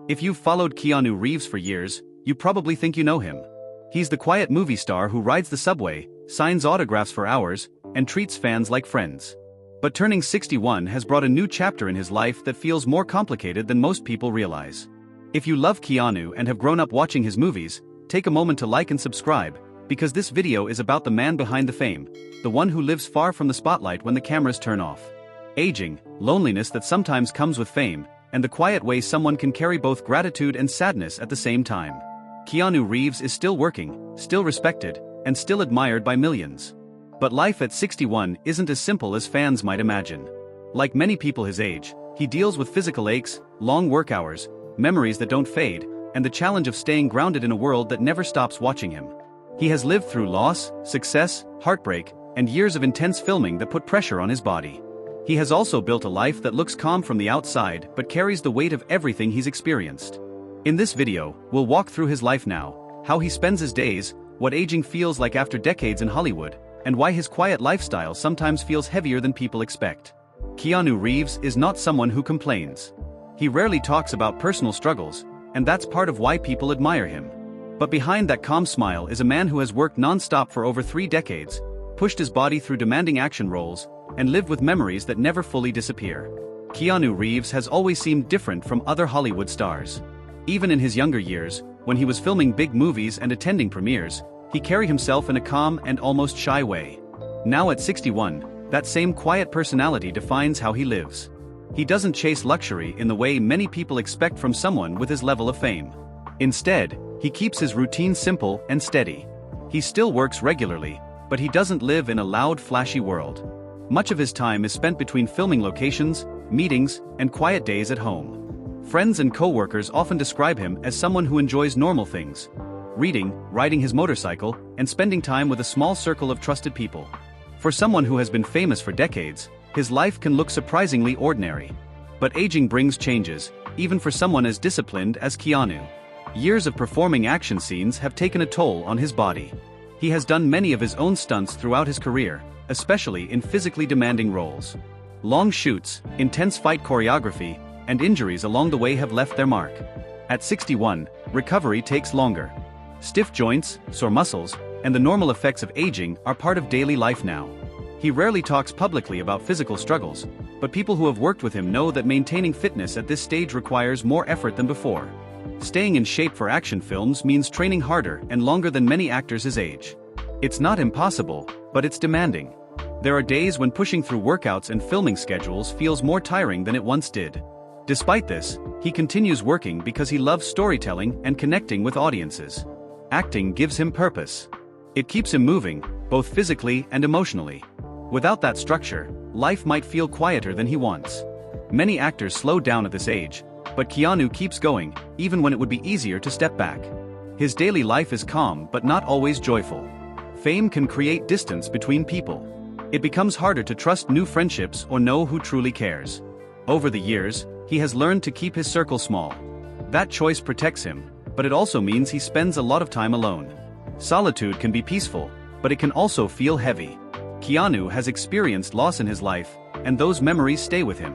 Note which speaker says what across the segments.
Speaker 1: If you've followed Keanu Reeves for years, you probably think you know him. He's the quiet movie star who rides the subway, signs autographs for hours, and treats fans like friends. But turning 61 has brought a new chapter in his life that feels more complicated than most people realize. If you love Keanu and have grown up watching his movies, take a moment to like and subscribe, because this video is about the man behind the fame, the one who lives far from the spotlight when the cameras turn off. Aging, loneliness that sometimes comes with fame, and the quiet way someone can carry both gratitude and sadness at the same time. Keanu Reeves is still working, still respected, and still admired by millions. But life at 61 isn't as simple as fans might imagine. Like many people his age, he deals with physical aches, long work hours, memories that don't fade, and the challenge of staying grounded in a world that never stops watching him. He has lived through loss, success, heartbreak, and years of intense filming that put pressure on his body. He has also built a life that looks calm from the outside but carries the weight of everything he's experienced. In this video, we'll walk through his life now, how he spends his days, what aging feels like after decades in Hollywood, and why his quiet lifestyle sometimes feels heavier than people expect. Keanu Reeves is not someone who complains. He rarely talks about personal struggles, and that's part of why people admire him. But behind that calm smile is a man who has worked nonstop for over 3 decades, pushed his body through demanding action roles, and lived with memories that never fully disappear. Keanu Reeves has always seemed different from other Hollywood stars. Even in his younger years, when he was filming big movies and attending premieres, he carried himself in a calm and almost shy way. Now at 61, that same quiet personality defines how he lives. He doesn't chase luxury in the way many people expect from someone with his level of fame. Instead, he keeps his routine simple and steady. He still works regularly, but he doesn't live in a loud, flashy world. Much of his time is spent between filming locations, meetings, and quiet days at home. Friends and co-workers often describe him as someone who enjoys normal things: reading, riding his motorcycle, and spending time with a small circle of trusted people. For someone who has been famous for decades, his life can look surprisingly ordinary. But aging brings changes, even for someone as disciplined as Keanu. Years of performing action scenes have taken a toll on his body. He has done many of his own stunts throughout his career, especially in physically demanding roles. Long shoots, intense fight choreography, and injuries along the way have left their mark. At 61, recovery takes longer. Stiff joints, sore muscles, and the normal effects of aging are part of daily life now. He rarely talks publicly about physical struggles, but people who have worked with him know that maintaining fitness at this stage requires more effort than before. Staying in shape for action films means training harder and longer than many actors his age. It's not impossible, but it's demanding. There are days when pushing through workouts and filming schedules feels more tiring than it once did. Despite this, he continues working because he loves storytelling and connecting with audiences. Acting gives him purpose. It keeps him moving, both physically and emotionally. Without that structure, life might feel quieter than he wants. Many actors slow down at this age, but Keanu keeps going, even when it would be easier to step back. His daily life is calm but not always joyful. Fame can create distance between people. It becomes harder to trust new friendships or know who truly cares. Over the years, he has learned to keep his circle small. That choice protects him, but it also means he spends a lot of time alone. Solitude can be peaceful, but it can also feel heavy. Keanu has experienced loss in his life, and those memories stay with him.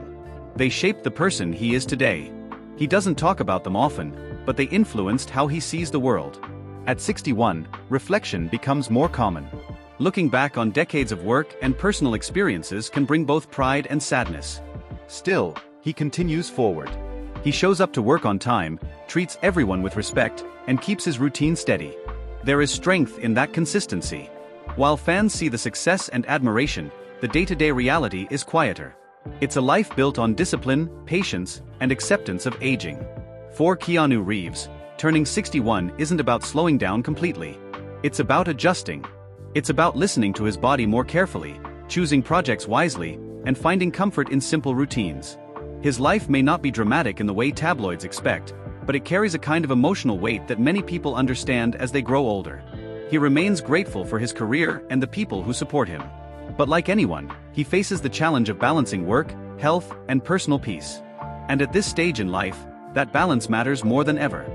Speaker 1: They shaped the person he is today. He doesn't talk about them often, but they influenced how he sees the world. At 61, reflection becomes more common. Looking back on decades of work and personal experiences can bring both pride and sadness. Still, he continues forward. He shows up to work on time, treats everyone with respect, and keeps his routine steady. There is strength in that consistency. While fans see the success and admiration, the day-to-day reality is quieter. It's a life built on discipline, patience, and acceptance of aging. For Keanu Reeves, turning 61 isn't about slowing down completely. It's about adjusting. It's about listening to his body more carefully, choosing projects wisely, and finding comfort in simple routines. His life may not be dramatic in the way tabloids expect, but it carries a kind of emotional weight that many people understand as they grow older. He remains grateful for his career and the people who support him. But like anyone, he faces the challenge of balancing work, health, and personal peace. And at this stage in life, that balance matters more than ever.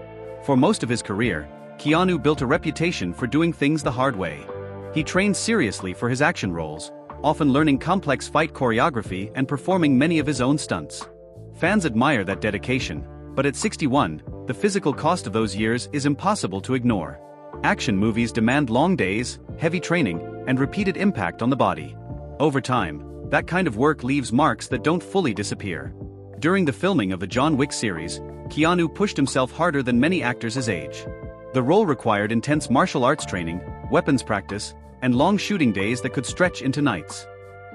Speaker 1: For most of his career, Keanu built a reputation for doing things the hard way. He trained seriously for his action roles, often learning complex fight choreography and performing many of his own stunts. Fans admire that dedication, But at 61, the physical cost of those years is impossible to ignore. Action movies demand long days, heavy training, and repeated impact on the body. Over time, that kind of work leaves marks that don't fully disappear. During the filming of the John Wick series, Keanu pushed himself harder than many actors his age. The role required intense martial arts training, weapons practice, and long shooting days that could stretch into nights.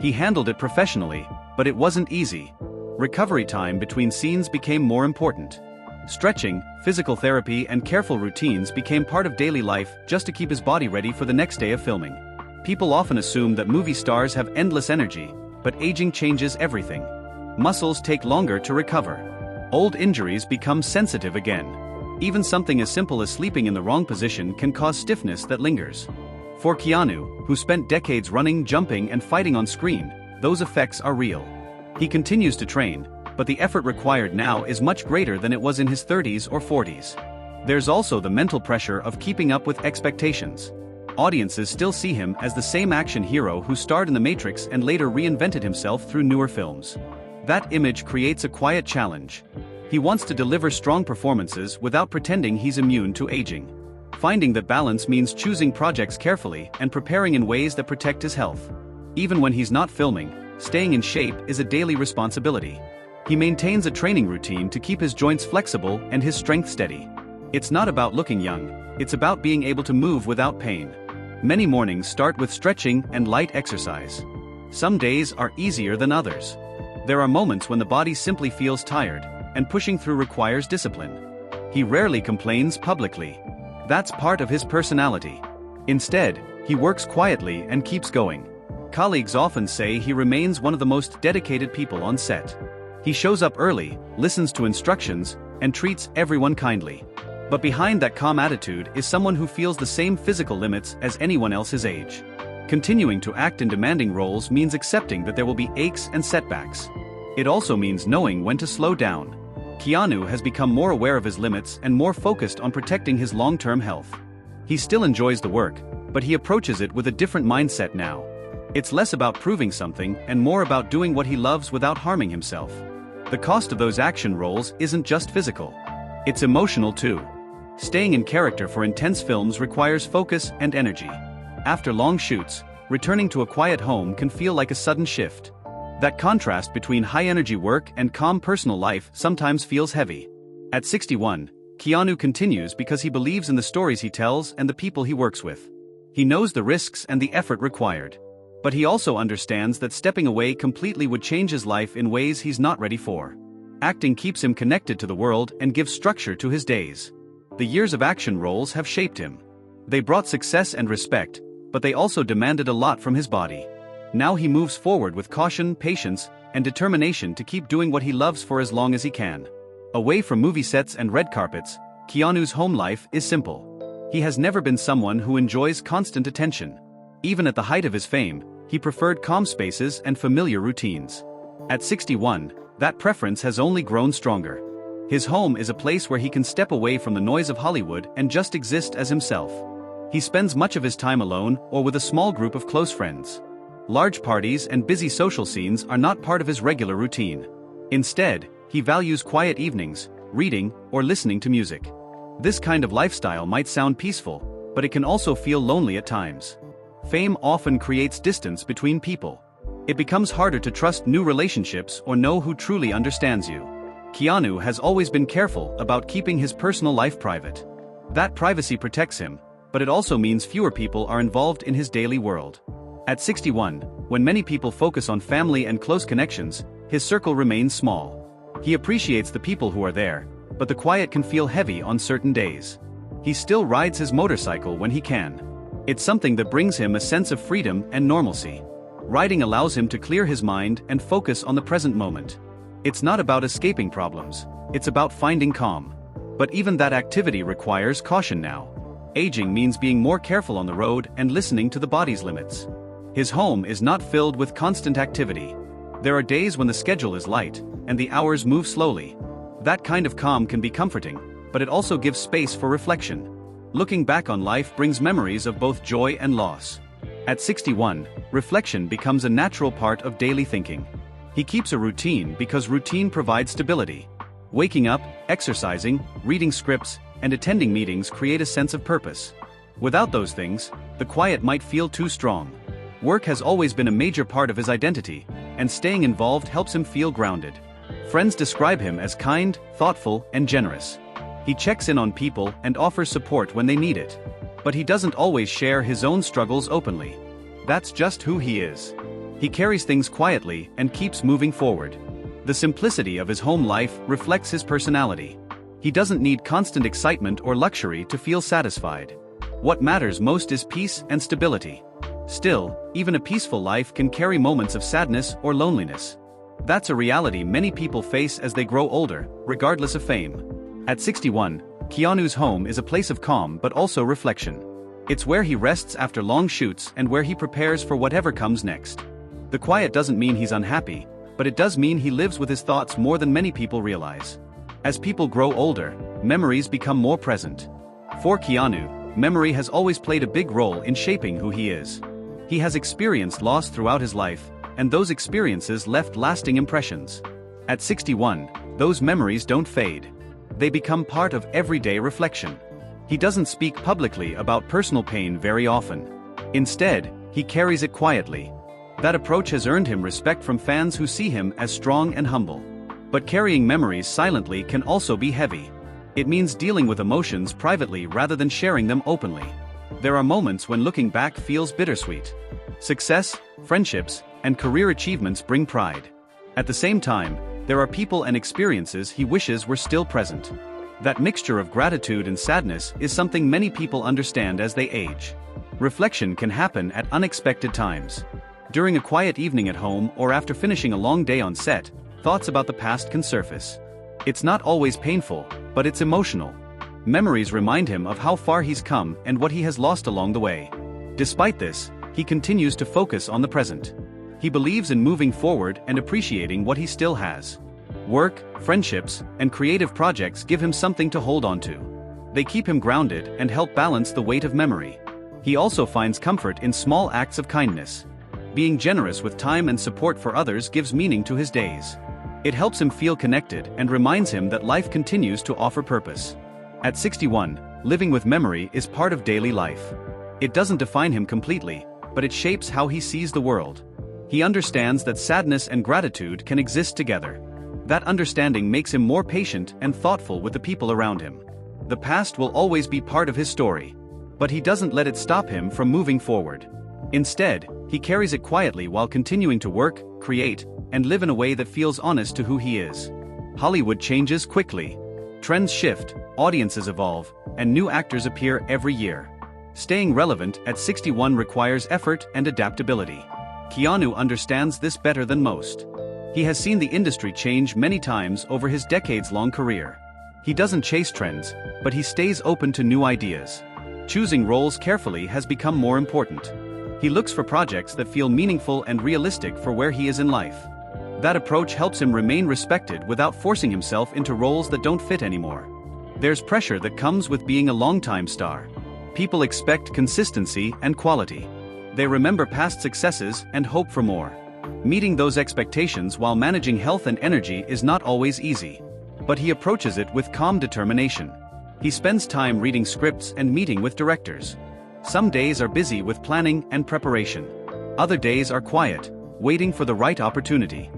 Speaker 1: He handled it professionally, but it wasn't easy. Recovery time between scenes became more important. Stretching, physical therapy, and careful routines became part of daily life just to keep his body ready for the next day of filming. People often assume that movie stars have endless energy, but aging changes everything. Muscles take longer to recover. Old injuries become sensitive again. Even something as simple as sleeping in the wrong position can cause stiffness that lingers. For Keanu, who spent decades running, jumping, and fighting on screen, those effects are real. He continues to train, but the effort required now is much greater than it was in his 30s or 40s. There's also the mental pressure of keeping up with expectations. Audiences still see him as the same action hero who starred in The Matrix and later reinvented himself through newer films. That image creates a quiet challenge. He wants to deliver strong performances without pretending he's immune to aging. Finding that balance means choosing projects carefully and preparing in ways that protect his health. Even when he's not filming, staying in shape is a daily responsibility. He maintains a training routine to keep his joints flexible and his strength steady. It's not about looking young, it's about being able to move without pain. Many mornings start with stretching and light exercise. Some days are easier than others. There are moments when the body simply feels tired, and pushing through requires discipline. He rarely complains publicly. That's part of his personality. Instead, he works quietly and keeps going. Colleagues often say he remains one of the most dedicated people on set. He shows up early, listens to instructions, and treats everyone kindly. But behind that calm attitude is someone who feels the same physical limits as anyone else his age. Continuing to act in demanding roles means accepting that there will be aches and setbacks. It also means knowing when to slow down. Keanu has become more aware of his limits and more focused on protecting his long-term health. He still enjoys the work, but he approaches it with a different mindset now. It's less about proving something and more about doing what he loves without harming himself. The cost of those action roles isn't just physical. It's emotional too. Staying in character for intense films requires focus and energy. After long shoots, returning to a quiet home can feel like a sudden shift. That contrast between high-energy work and calm personal life sometimes feels heavy. At 61, Keanu continues because he believes in the stories he tells and the people he works with. He knows the risks and the effort required. But he also understands that stepping away completely would change his life in ways he's not ready for. Acting keeps him connected to the world and gives structure to his days. The years of action roles have shaped him. They brought success and respect, but they also demanded a lot from his body. Now he moves forward with caution, patience, and determination to keep doing what he loves for as long as he can. Away from movie sets and red carpets, Keanu's home life is simple. He has never been someone who enjoys constant attention. Even at the height of his fame, he preferred calm spaces and familiar routines. At 61, that preference has only grown stronger. His home is a place where he can step away from the noise of Hollywood and just exist as himself. He spends much of his time alone or with a small group of close friends. Large parties and busy social scenes are not part of his regular routine. Instead, he values quiet evenings, reading, or listening to music. This kind of lifestyle might sound peaceful, but it can also feel lonely at times. Fame often creates distance between people. It becomes harder to trust new relationships or know who truly understands you. Keanu has always been careful about keeping his personal life private. That privacy protects him, but it also means fewer people are involved in his daily world. At 61, when many people focus on family and close connections, his circle remains small. He appreciates the people who are there, but the quiet can feel heavy on certain days. He still rides his motorcycle when he can. It's something that brings him a sense of freedom and normalcy. Riding allows him to clear his mind and focus on the present moment. It's not about escaping problems, it's about finding calm. But even that activity requires caution now. Aging means being more careful on the road and listening to the body's limits. His home is not filled with constant activity. There are days when the schedule is light, and the hours move slowly. That kind of calm can be comforting, but it also gives space for reflection. Looking back on life brings memories of both joy and loss. At 61, reflection becomes a natural part of daily thinking. He keeps a routine because routine provides stability. Waking up, exercising, reading scripts, and attending meetings create a sense of purpose. Without those things, the quiet might feel too strong. Work has always been a major part of his identity, and staying involved helps him feel grounded. Friends describe him as kind, thoughtful, and generous. He checks in on people and offers support when they need it. But he doesn't always share his own struggles openly. That's just who he is. He carries things quietly and keeps moving forward. The simplicity of his home life reflects his personality. He doesn't need constant excitement or luxury to feel satisfied. What matters most is peace and stability. Still, even a peaceful life can carry moments of sadness or loneliness. That's a reality many people face as they grow older, regardless of fame. At 61, Keanu's home is a place of calm but also reflection. It's where he rests after long shoots and where he prepares for whatever comes next. The quiet doesn't mean he's unhappy, but it does mean he lives with his thoughts more than many people realize. As people grow older, memories become more present. For Keanu, memory has always played a big role in shaping who he is. He has experienced loss throughout his life, and those experiences left lasting impressions. At 61, those memories don't fade. They become part of everyday reflection. He doesn't speak publicly about personal pain very often. Instead, he carries it quietly. That approach has earned him respect from fans who see him as strong and humble. But carrying memories silently can also be heavy. It means dealing with emotions privately rather than sharing them openly. There are moments when looking back feels bittersweet. Success, friendships, and career achievements bring pride. At the same time, there are people and experiences he wishes were still present. That mixture of gratitude and sadness is something many people understand as they age. Reflection can happen at unexpected times. During a quiet evening at home or after finishing a long day on set, thoughts about the past can surface. It's not always painful, but it's emotional. Memories remind him of how far he's come and what he has lost along the way. Despite this, he continues to focus on the present. He believes in moving forward and appreciating what he still has. Work, friendships, and creative projects give him something to hold on to. They keep him grounded and help balance the weight of memory. He also finds comfort in small acts of kindness. Being generous with time and support for others gives meaning to his days. It helps him feel connected and reminds him that life continues to offer purpose. At 61, living with memory is part of daily life. It doesn't define him completely, but it shapes how he sees the world. He understands that sadness and gratitude can exist together. That understanding makes him more patient and thoughtful with the people around him. The past will always be part of his story, but he doesn't let it stop him from moving forward. Instead, he carries it quietly while continuing to work, create, and live in a way that feels honest to who he is. Hollywood changes quickly. Trends shift, audiences evolve, and new actors appear every year. Staying relevant at 61 requires effort and adaptability. Keanu understands this better than most. He has seen the industry change many times over his decades-long career. He doesn't chase trends, but he stays open to new ideas. Choosing roles carefully has become more important. He looks for projects that feel meaningful and realistic for where he is in life. That approach helps him remain respected without forcing himself into roles that don't fit anymore. There's pressure that comes with being a longtime star. People expect consistency and quality. They remember past successes and hope for more. Meeting those expectations while managing health and energy is not always easy. But he approaches it with calm determination. He spends time reading scripts and meeting with directors. Some days are busy with planning and preparation. Other days are quiet, waiting for the right opportunity.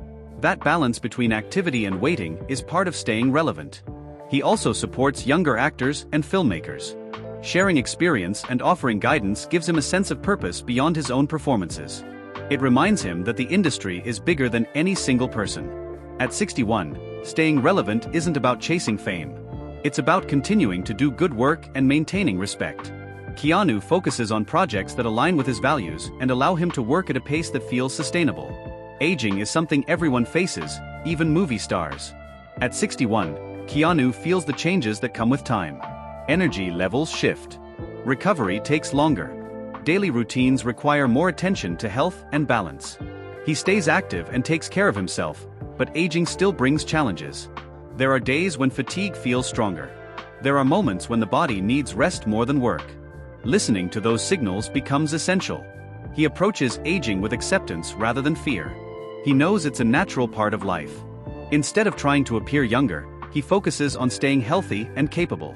Speaker 1: That balance between activity and waiting is part of staying relevant. He also supports younger actors and filmmakers. Sharing experience and offering guidance gives him a sense of purpose beyond his own performances. It reminds him that the industry is bigger than any single person. At 61, staying relevant isn't about chasing fame. It's about continuing to do good work and maintaining respect. Keanu focuses on projects that align with his values and allow him to work at a pace that feels sustainable. Aging is something everyone faces, even movie stars. At 61, Keanu feels the changes that come with time. Energy levels shift. Recovery takes longer. Daily routines require more attention to health and balance. He stays active and takes care of himself, but aging still brings challenges. There are days when fatigue feels stronger. There are moments when the body needs rest more than work. Listening to those signals becomes essential. He approaches aging with acceptance rather than fear. He knows it's a natural part of life. Instead of trying to appear younger, he focuses on staying healthy and capable.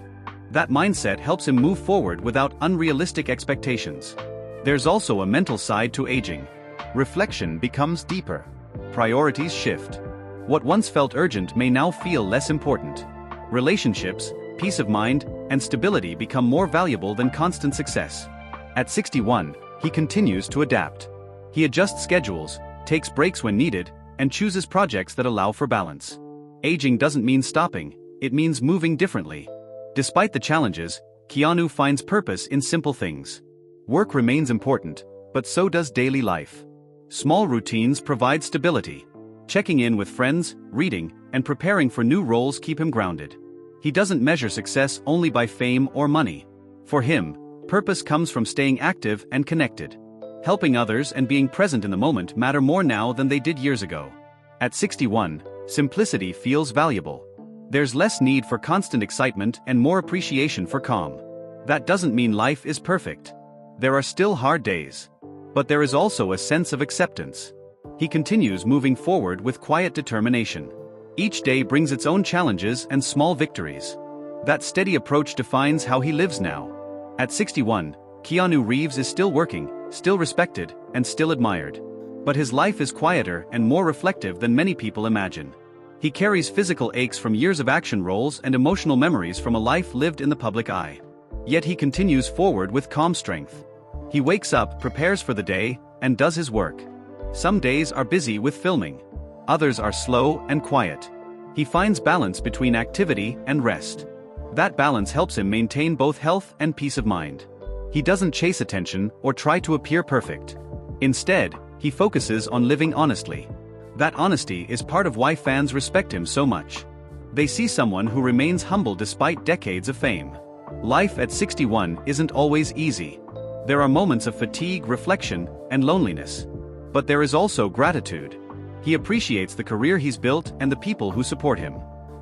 Speaker 1: That mindset helps him move forward without unrealistic expectations. There's also a mental side to aging. Reflection becomes deeper. Priorities shift. What once felt urgent may now feel less important. Relationships, peace of mind, and stability become more valuable than constant success. At 61, he continues to adapt. He adjusts schedules, takes breaks when needed, and chooses projects that allow for balance. Aging doesn't mean stopping, it means moving differently. Despite the challenges, Keanu finds purpose in simple things. Work remains important, but so does daily life. Small routines provide stability. Checking in with friends, reading, and preparing for new roles keep him grounded. He doesn't measure success only by fame or money. For him, purpose comes from staying active and connected. Helping others and being present in the moment matter more now than they did years ago. At 61, simplicity feels valuable. There's less need for constant excitement and more appreciation for calm. That doesn't mean life is perfect. There are still hard days. But there is also a sense of acceptance. He continues moving forward with quiet determination. Each day brings its own challenges and small victories. That steady approach defines how he lives now. At 61, Keanu Reeves is still working, still respected, and still admired. But his life is quieter and more reflective than many people imagine. He carries physical aches from years of action roles and emotional memories from a life lived in the public eye. Yet he continues forward with calm strength. He wakes up, prepares for the day, and does his work. Some days are busy with filming. Others are slow and quiet. He finds balance between activity and rest. That balance helps him maintain both health and peace of mind. He doesn't chase attention or try to appear perfect. Instead, he focuses on living honestly. That honesty is part of why fans respect him so much. They see someone who remains humble despite decades of fame. Life at 61 isn't always easy. There are moments of fatigue, reflection, and loneliness. But there is also gratitude. He appreciates the career he's built and the people who support him.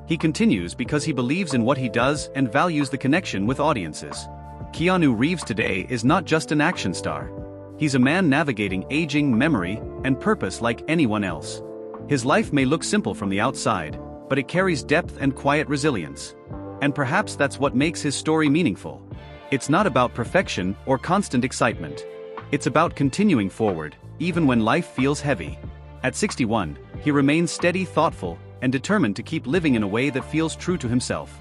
Speaker 1: He continues because he believes in what he does and values the connection with audiences. Keanu Reeves today is not just an action star. He's a man navigating aging, memory, and purpose like anyone else. His life may look simple from the outside, but it carries depth and quiet resilience. And perhaps that's what makes his story meaningful. It's not about perfection or constant excitement. It's about continuing forward, even when life feels heavy. At 61, he remains steady, thoughtful, and determined to keep living in a way that feels true to himself.